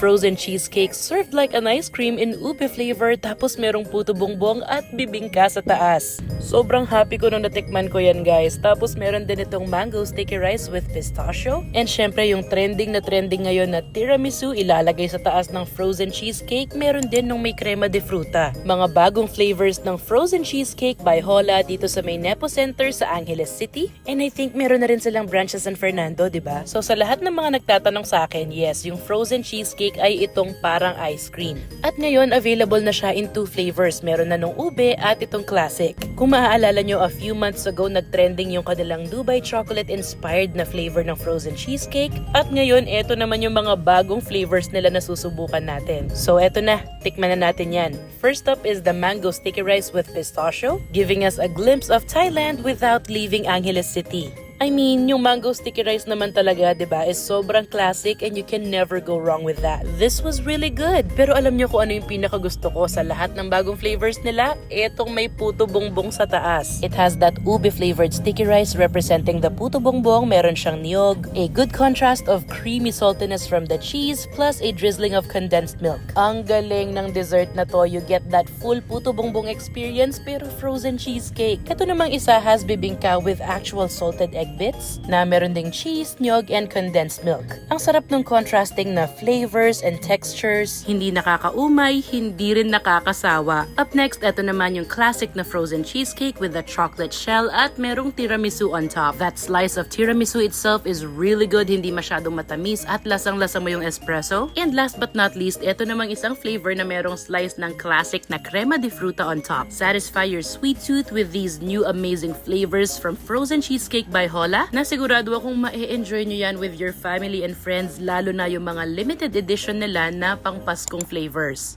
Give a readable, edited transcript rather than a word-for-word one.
frozen cheesecake served like an ice cream in ube flavor tapos merong puto bongbong at bibingka sa taas. Sobrang happy ko nung natikman ko yan guys. Tapos meron din itong mango sticky rice with pistachio. And syempre yung trending ngayon na tiramisu ilalagay sa taas ng frozen cheesecake. Meron din nung may crema de fruta. Mga bagong flavors ng frozen cheesecake by Hola dito sa may Nepo Center sa Angeles City. And I think meron na rin silang branch sa San Fernando, diba? So sa lahat ng mga nagtatanong sa akin, yes, yung frozen cheesecake ay itong parang ice cream. At ngayon, available na siya in 2 flavors. Meron na nung ube at itong classic. Kung maaalala nyo, a few months ago, nagtrending yung kanilang Dubai chocolate-inspired na flavor ng frozen cheesecake. At ngayon, eto naman yung mga bagong flavors nila na susubukan natin. So eto na, tikman na natin yan. First up is the mango sticky rice with pistachio, giving us a glimpse of Thailand without leaving Angeles City. I mean, yung mango sticky rice naman talaga, diba, is sobrang classic and you can never go wrong with that. This was really good. Pero alam nyo kung ano yung pinakagusto ko sa lahat ng bagong flavors nila? Etong may puto bongbong sa taas. It has that ube-flavored sticky rice representing the puto bongbong. Meron siyang niyog. A good contrast of creamy saltiness from the cheese plus a drizzling of condensed milk. Ang galing ng dessert na to. You get that full puto bongbong experience pero frozen cheesecake. Ito namang isa has bibingka with actual salted egg bits na meron ding cheese, nyog, and condensed milk. Ang sarap ng contrasting na flavors and textures. Hindi nakakaumay, hindi rin nakakasawa. Up next, ito naman yung classic na frozen cheesecake with the chocolate shell at merong tiramisu on top. That slice of tiramisu itself is really good, hindi masyadong matamis at lasang-lasa mo yung espresso. And last but not least, ito namang isang flavor na merong slice ng classic na crema de fruta on top. Satisfy your sweet tooth with these new amazing flavors from frozen cheesecake by Hola, na sigurado akong ma-enjoy nyo yan with your family and friends, lalo na yung mga limited edition nila na pang Paskong flavors.